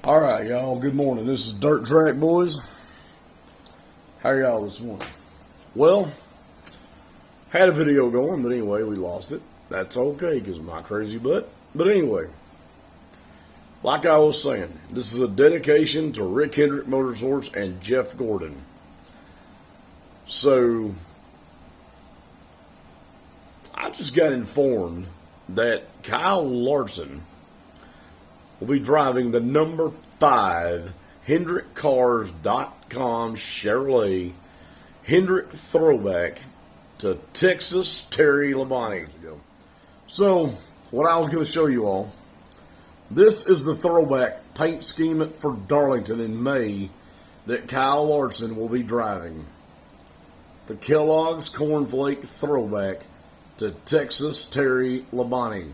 All right, y'all. Good morning. This is Dirt Track Boys. How are y'all this morning? Well, had a video going, but anyway, we lost it. That's okay because of my crazy butt. But anyway, like I was saying, this is a dedication to Rick Hendrick Motorsports and Jeff Gordon. So, I just got informed that Kyle Larson will be driving the number 5 HendrickCars.com Chevrolet Hendrick Throwback to Texas Terry Labonte. So, what I was going to show you all, this is the throwback paint scheme for Darlington in May that Kyle Larson will be driving. The Kellogg's Cornflake Throwback to Texas Terry Labonte,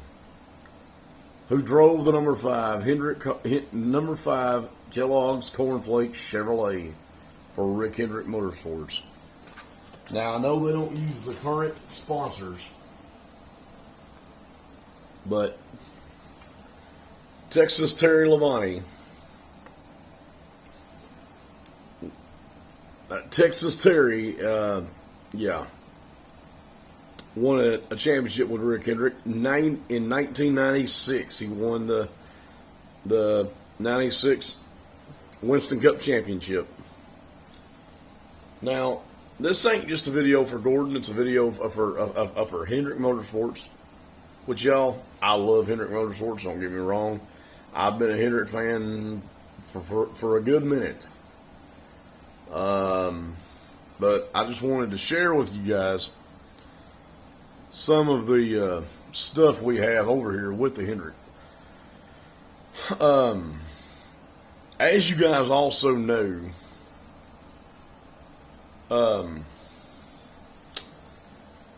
who drove the number 5 Kellogg's Cornflake Chevrolet for Rick Hendrick Motorsports. Now, I know they don't use the current sponsors, but Texas Terry Labonte, Texas Terry, won a championship with Rick Hendrick in 1996. He won the 96 Winston Cup Championship. Now, this ain't just a video for Gordon. It's a video for Hendrick Motorsports, which, y'all, I love Hendrick Motorsports. Don't get me wrong. I've been a Hendrick fan for a good minute. But I just wanted to share with you guys some of the stuff we have over here with the Hendrick. As you guys also know,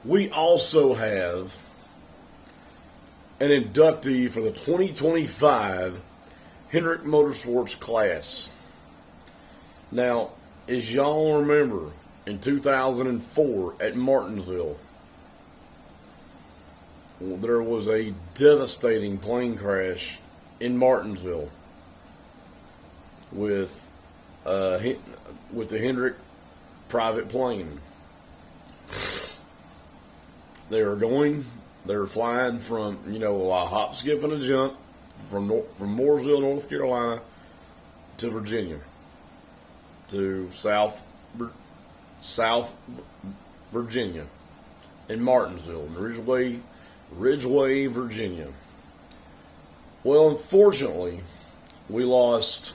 we also have an inductee for the 2025 Hendrick Motorsports class. Now, as y'all remember, in 2004 at Martinsville, there was a devastating plane crash in Martinsville with the Hendrick private plane. They were flying from, a hop, skip, and a jump from Mooresville, North Carolina to Virginia, to South Virginia, in Martinsville, Ridgeway, Virginia. Well, unfortunately, we lost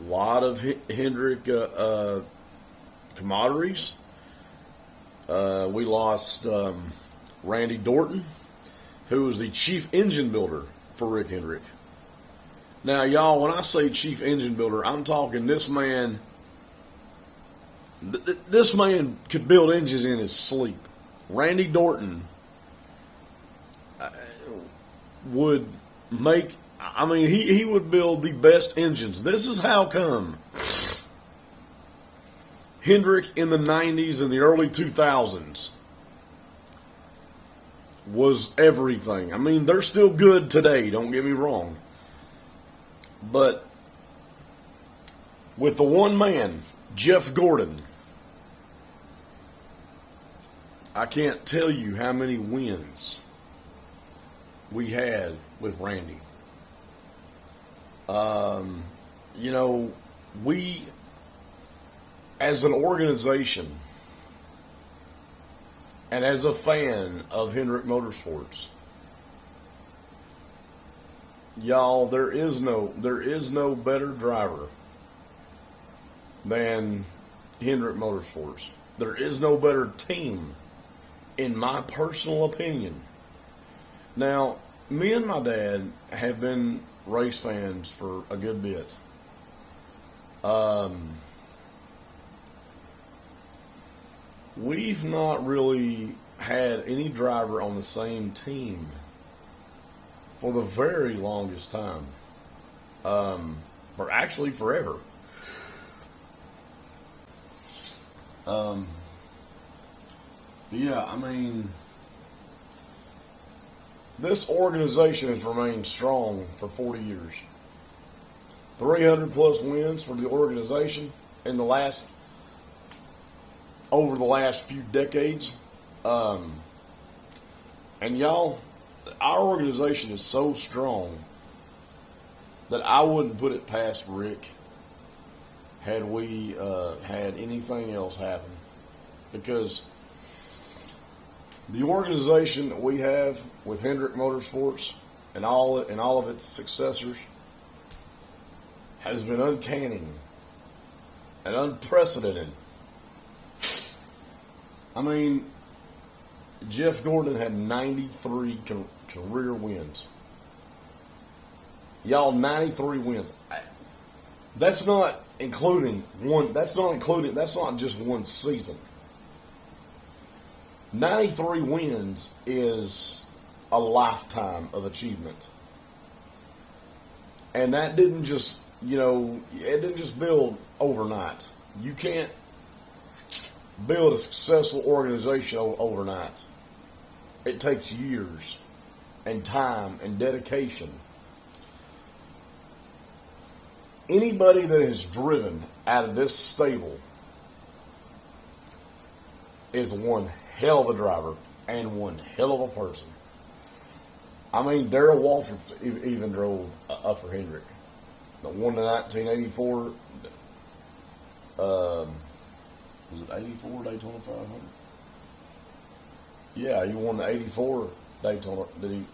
a lot of Hendrick commodities. We lost Randy Dorton, who was the chief engine builder for Rick Hendrick. Now, y'all, when I say chief engine builder, I'm talking this man. This man could build engines in his sleep. Randy Dorton would make, he would build the best engines. This is how come Hendrick in the 90s and the early 2000s was everything. They're still good today, don't get me wrong. But with the one man, Jeff Gordon, I can't tell you how many wins we had with Randy. We, as an organization and as a fan of Hendrick Motorsports, y'all, there is no better driver than Hendrick Motorsports. There is no better team, in my personal opinion. Now, me and my dad have been race fans for a good bit. We've not really had any driver on the same team for the very longest time. Or actually forever. Yeah, this organization has remained strong for 40 years. 300 plus wins for the organization in the last, over the last few decades. And y'all, our organization is so strong that I wouldn't put it past Rick had we had anything else happen, because the organization that we have with Hendrick Motorsports and all of its successors has been uncanny and unprecedented. I mean, Jeff Gordon had 93 career wins. Y'all, 93 wins. That's not including one. That's not just one season. 93 wins is a lifetime of achievement. And that didn't just, it didn't just build overnight. You can't build a successful organization overnight. It takes years and time and dedication. Anybody that is driven out of this stable is one hell of a driver and one hell of a person. I mean, Darrell Waltrip even drove up for Hendrick. The one in 1984, was it 84 Daytona 500? Yeah, he won the 84 Daytona. Was it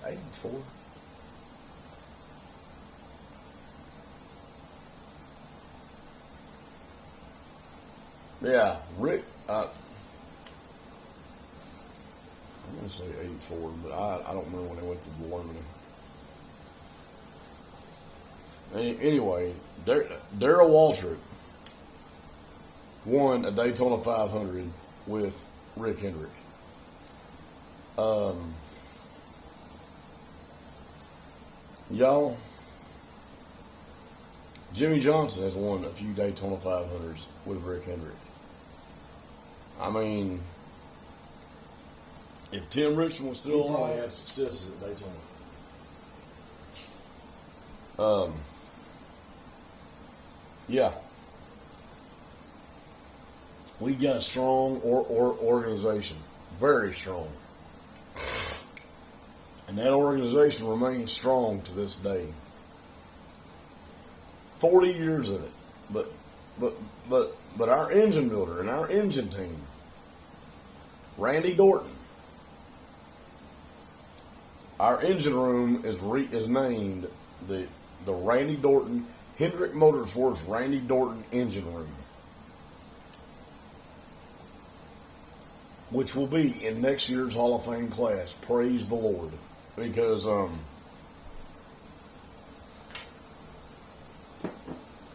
84? Yeah, Rick, I'm going to say 84, but I don't remember when they went to the Learning. Anyway, Darrell Waltrip won a Daytona 500 with Rick Hendrick. Y'all, Jimmy Johnson has won a few Daytona 500s with Rick Hendrick. I mean, if Tim Richmond was still alive, probably had successes at Daytona. Yeah. We got a strong organization, very strong, and that organization remains strong to this day. 40 years of it, but our engine builder and our engine team, Randy Dorton. Our engine room is named the Randy Dorton Hendrick Motorsports Randy Dorton Engine Room, which will be in next year's Hall of Fame class. Praise the Lord, because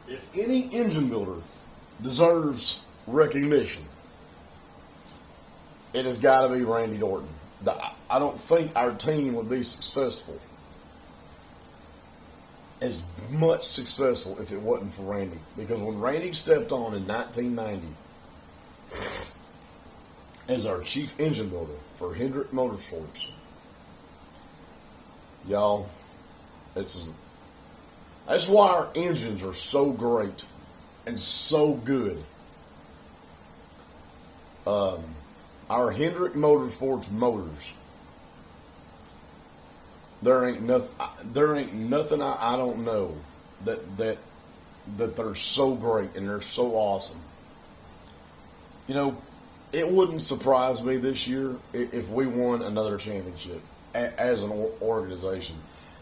if any engine builder deserves recognition, it has got to be Randy Dorton. I don't think our team would be successful, as much successful, if it wasn't for Randy. Because when Randy stepped on in 1990 as our chief engine builder for Hendrick Motorsports, y'all, that's why our engines are so great and so good. Our Hendrick Motorsports motors, there ain't nothing I don't know that they're so great and they're so awesome. It wouldn't surprise me this year if we won another championship as an organization.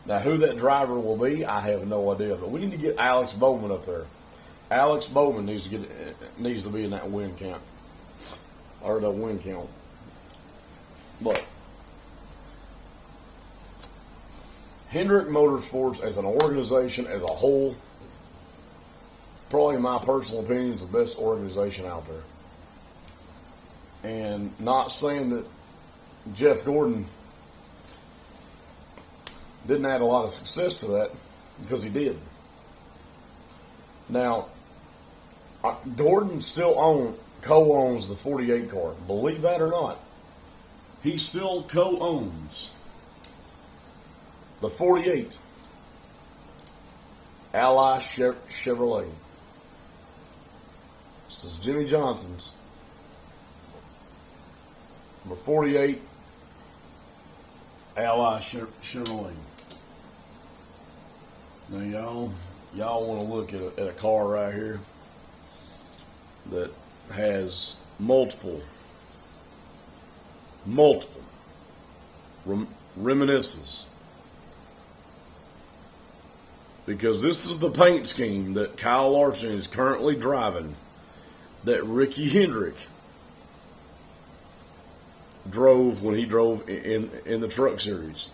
Now, who that driver will be, I have no idea. But we need to get Alex Bowman up there. Alex Bowman needs to be in that win count, or the win count. But Hendrick Motorsports as an organization, as a whole, probably in my personal opinion, is the best organization out there. And not saying that Jeff Gordon didn't add a lot of success to that, because he did. Now, Gordon still co-owns the 48 car. Believe that or not, he still co-owns the 48 Ally Chevrolet. This is Jimmy Johnson's number 48 Ally Chevrolet. Now y'all want to look at a car right here that has multiple reminiscences, because this is the paint scheme that Kyle Larson is currently driving, that Ricky Hendrick drove when he drove in the Truck Series.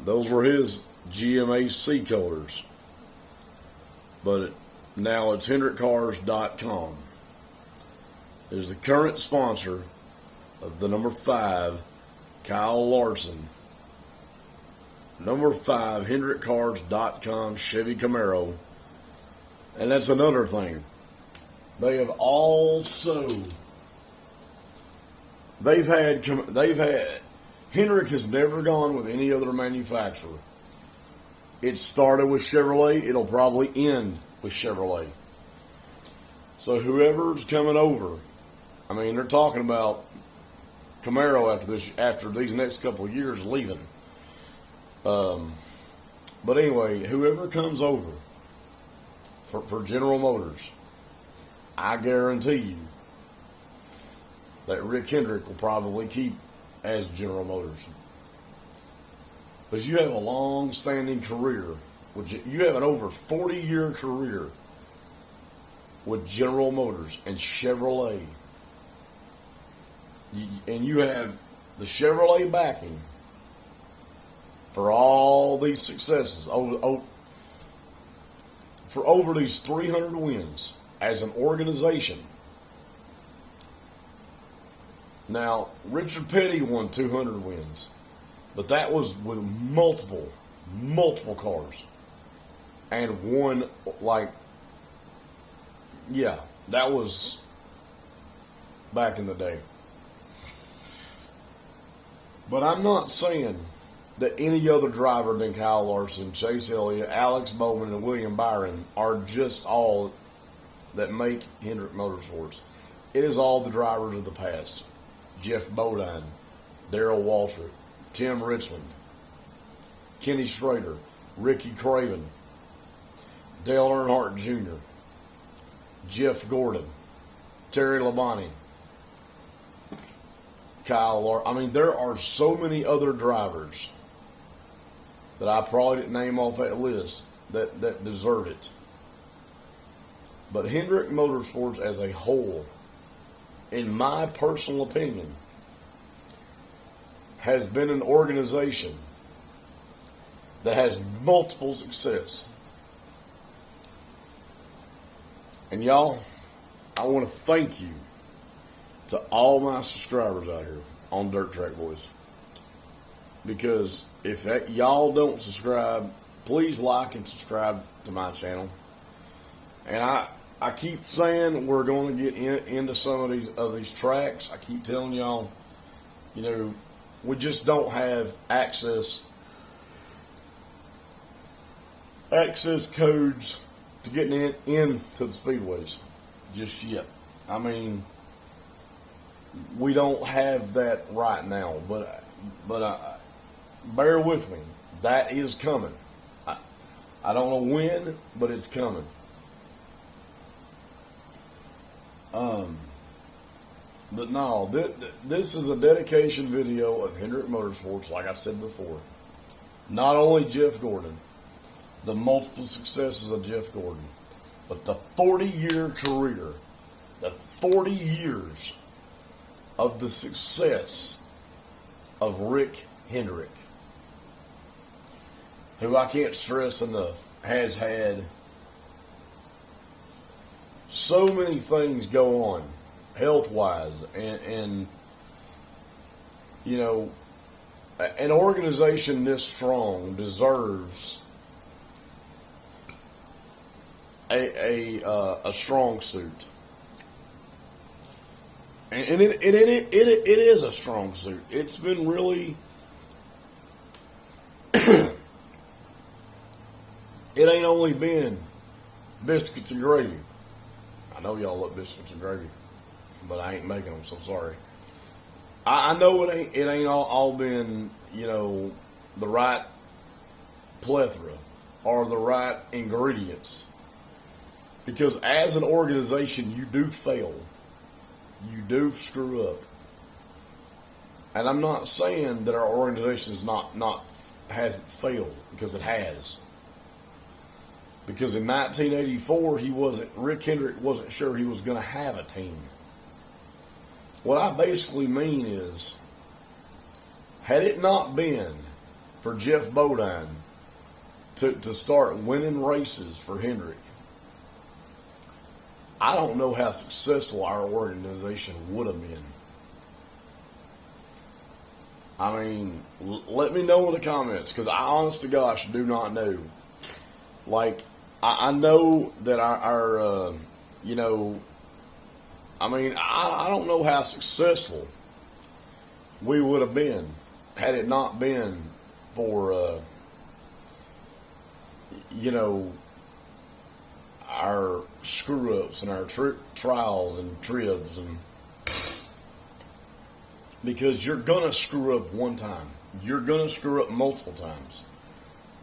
Those were his GMAC colors, but now it's HendrickCars.com. It is the current sponsor of the number 5 Kyle Larson, number 5 HendrickCars.com Chevy Camaro. And that's another thing. They have also they've had Hendrick has never gone with any other manufacturer. It started with Chevrolet. It'll probably end with Chevrolet. So whoever's coming over, I mean, they're talking about Camaro after these next couple of years leaving. But anyway, whoever comes over for General Motors, I guarantee you that Rick Hendrick will probably keep as General Motors. Because you have a long-standing career. You have an over 40-year career with General Motors and Chevrolet. And you have the Chevrolet backing for all these successes, for over these 300 wins as an organization. Now, Richard Petty won 200 wins, but that was with multiple cars, and won, like, yeah, that was back in the day. But I'm not saying that any other driver than Kyle Larson, Chase Elliott, Alex Bowman, and William Byron are just all that make Hendrick Motorsports. It is all the drivers of the past. Jeff Bodine, Darrell Waltrip, Tim Richmond, Kenny Schrader, Ricky Craven, Dale Earnhardt Jr., Jeff Gordon, Terry Labonte, Kyle Larson. I mean, there are so many other drivers that I probably didn't name off that list that deserve it. But Hendrick Motorsports as a whole, in my personal opinion, has been an organization that has multiple success. And y'all, I want to thank you to all my subscribers out here on Dirt Track Boys. Because if y'all don't subscribe, please like and subscribe to my channel. And I keep saying we're going to get into some of these tracks. I keep telling y'all, you know, we just don't have access codes to getting into the speedways just yet. I mean, we don't have that right now, but bear with me. That is coming. I don't know when, but it's coming. But no, this is a dedication video of Hendrick Motorsports, like I said before. Not only Jeff Gordon, the multiple successes of Jeff Gordon, but the 40-year career, the 40 years of the success of Rick Hendrick, who I can't stress enough, has had so many things go on health-wise, and you know, an organization this strong deserves a strong suit, and it is a strong suit. It's been really it ain't only been biscuits and gravy. I know y'all love biscuits and gravy, but I ain't making them, so sorry. I know it ain't all been, you know, the right plethora or the right ingredients. Because as an organization, you do fail. You do screw up. And I'm not saying that our organization is hasn't failed, because it has. Because in 1984, Rick Hendrick wasn't sure he was going to have a team. What I basically mean is, had it not been for Jeff Bodine to start winning races for Hendrick, I don't know how successful our organization would have been. I mean, let me know in the comments, because I honest to gosh do not know. Like, I know that our you know, I mean, I don't know how successful we would have been had it not been for, you know, our screw-ups and our trials and tribs. And because you're going to screw up one time. You're going to screw up multiple times.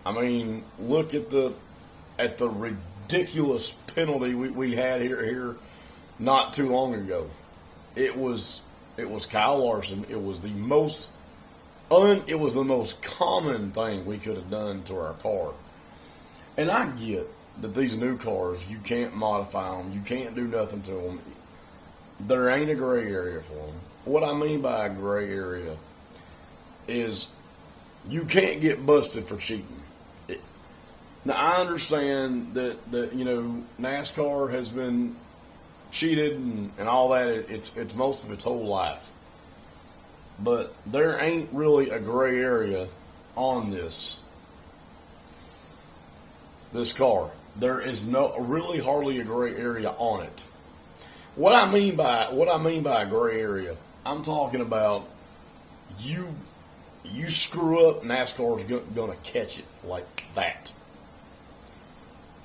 I mean, look at the ridiculous penalty we had here not too long ago. It was Kyle Larson. It was the most common thing we could have done to our car. And I get that these new cars, you can't modify them, you can't do nothing to them. There ain't a gray area for them. What I mean by a gray area is you can't get busted for cheating. Now, I understand that you know, NASCAR has been cheated and all that. It's most of its whole life. But there ain't really a gray area on this car. There is really hardly a gray area on it. What I mean by a gray area, I'm talking about you screw up, NASCAR's gonna catch it like that.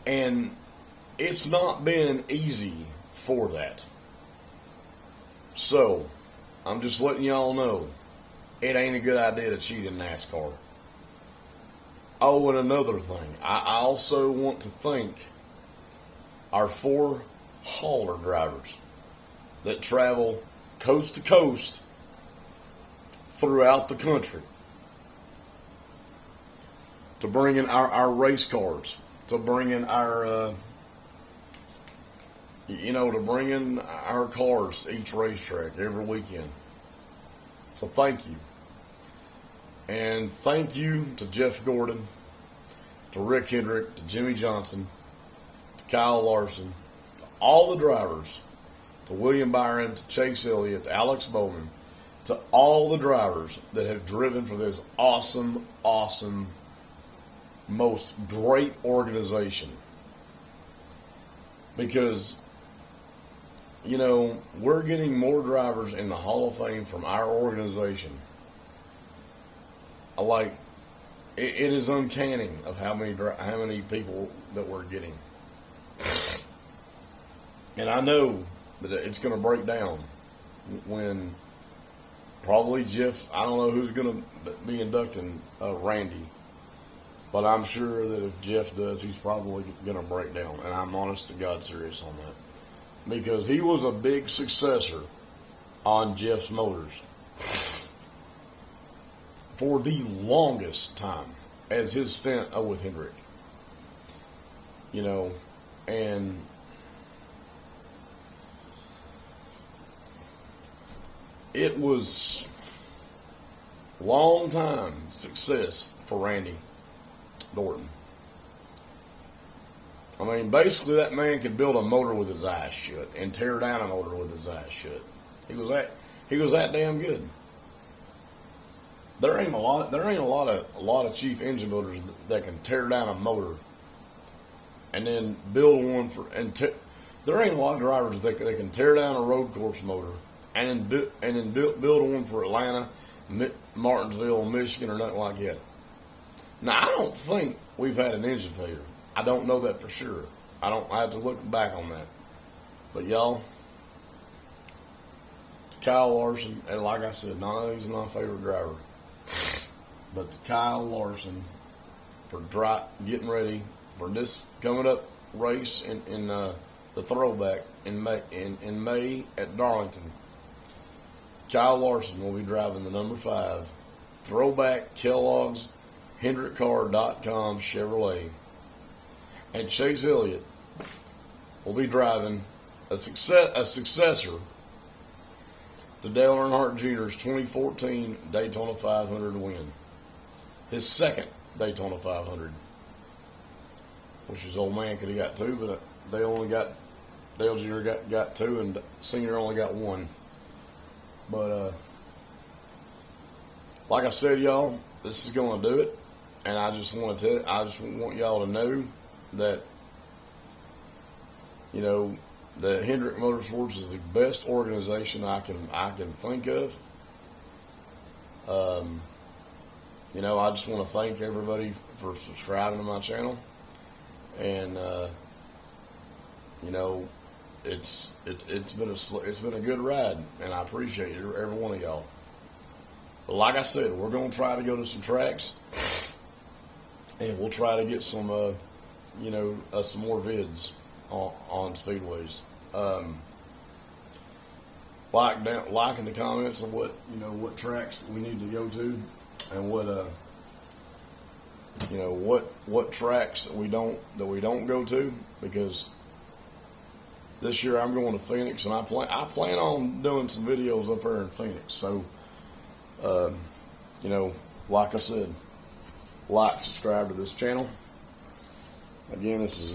And it's not been easy for that. So, I'm just letting y'all know, it ain't a good idea to cheat in NASCAR. Oh, and another thing, I also want to thank our 4 hauler drivers that travel coast to coast throughout the country to bring in our race cars, to bring in our, to bring in our cars to each racetrack every weekend. So thank you. And thank you to Jeff Gordon, to Rick Hendrick, to Jimmy Johnson, to Kyle Larson, to all the drivers, to William Byron, to Chase Elliott, to Alex Bowman, to all the drivers that have driven for this awesome, awesome, most great organization. Because, you know, we're getting more drivers in the Hall of Fame from our organization. Like, it is uncanny of how many people that we're getting. And I know that it's going to break down when probably Jeff, I don't know who's going to be inducting Randy, but I'm sure that if Jeff does, he's probably going to break down. And I'm honest to God serious on that. Because he was a big successor on Jeff's motors for the longest time as his stint with Hendrick. You know, and it was long time success for Randy Norton. I mean, basically that man could build a motor with his eyes shut and tear down a motor with his eyes shut. He was that damn good. There ain't a lot of chief engine builders that can tear down a motor and then build one there ain't a lot of drivers that can tear down a road course motor and then build one for Atlanta, Martinsville, Michigan, or nothing like that. Now, I don't think we've had an engine failure. I don't know that for sure. I have to look back on that. But y'all, Kyle Larson, and like I said, not only is my favorite driver, but to Kyle Larson for getting ready for this coming up race in the throwback in May at Darlington. Kyle Larson will be driving the number 5 throwback Kellogg's HendrickCar.com Chevrolet, and Chase Elliott will be driving a successor to Dale Earnhardt Jr.'s 2014 Daytona 500 win. His second Daytona 500, which his old man could have got 2, but Dale Jr. got 2, and Senior only got 1. But like I said, y'all, this is going to do it, and I just want y'all to know that, you know, the Hendrick Motorsports is the best organization I can think of. You know, I just want to thank everybody for subscribing to my channel, and you know, it's been a good ride, and I appreciate every one of y'all. But like I said, we're gonna try to go to some tracks, and we'll try to get some you know, some more vids on speedways. Like in the comments of what tracks we need to go to, and what tracks that we don't go to, because this year I'm going to Phoenix, and I plan on doing some videos up there in Phoenix. So you know, like I said, like, subscribe to this channel. Again, this is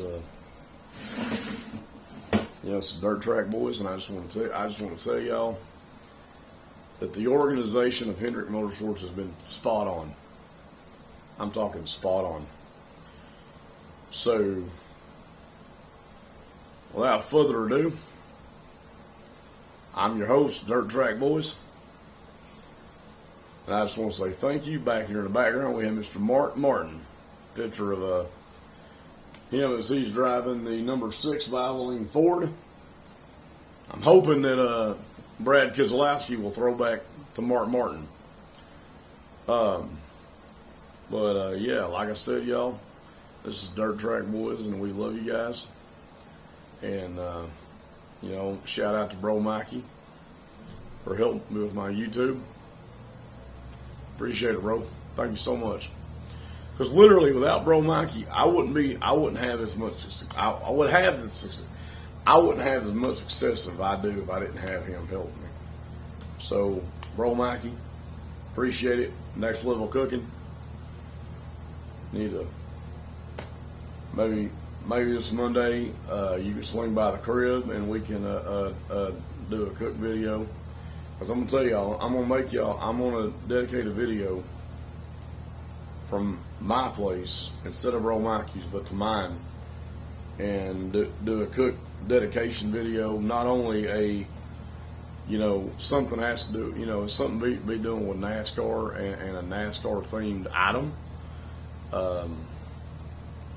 you know, it's Dirt Track Boys, and I just want to tell y'all that the organization of Hendrick Motorsports has been spot on. I'm talking spot on. So, without further ado, I'm your host, Dirt Track Boys, and I just want to say thank you. Back here in the background, we have Mr. Mark Martin, picture of him as he's driving the number 6 Valvoline Ford. I'm hoping that Brad Keselowski will throw back to Mark Martin. Yeah, like I said, y'all, this is Dirt Track Boys, and we love you guys. And you know, shout out to Bro Mikey for helping me with my YouTube. Appreciate it, bro. Thank you so much. Because literally, without Bro Mikey, I wouldn't have as much success. I would have the success. I wouldn't have as much success as I do if I didn't have him helping me. So, Bro Mikey, appreciate it. Next Level Cooking. Need to maybe this Monday you can swing by the crib and we can do a cook video. Because I'm gonna tell y'all, I'm gonna dedicate a video from my place instead of Bro Mikey's, but to mine, and do a cook dedication video. Not only something has to do, something be doing with NASCAR and a NASCAR themed item. No,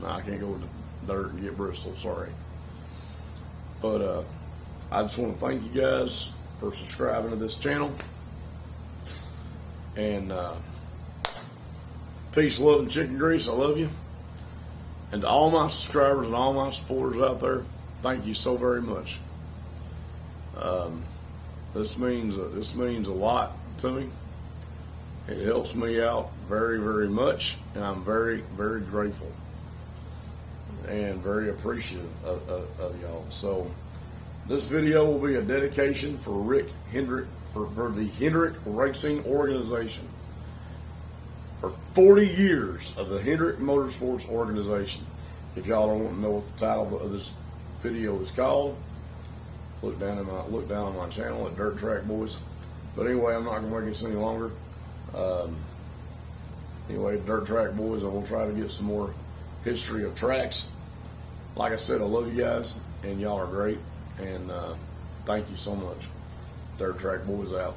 I can't go to Dirt and get Bristol, sorry. But I just want to thank you guys for subscribing to this channel, and peace, love, and chicken grease. I love you. And to all my subscribers and all my supporters out there, thank you so very much. This means a lot to me. It helps me out very, very much, and I'm very, very grateful and very appreciative of y'all. So this video will be a dedication for Rick Hendrick, for the Hendrick Racing Organization. For 40 years of the Hendrick Motorsports Organization. If y'all don't know what the title of this video is called, look down on my channel at Dirt Track Boys. But anyway, I'm not going to make this any longer. Anyway, Dirt Track Boys, and we'll try to get some more history of tracks. Like I said, I love you guys, and y'all are great, and thank you so much. Dirt Track Boys out.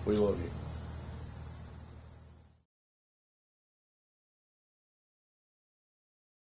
We love you.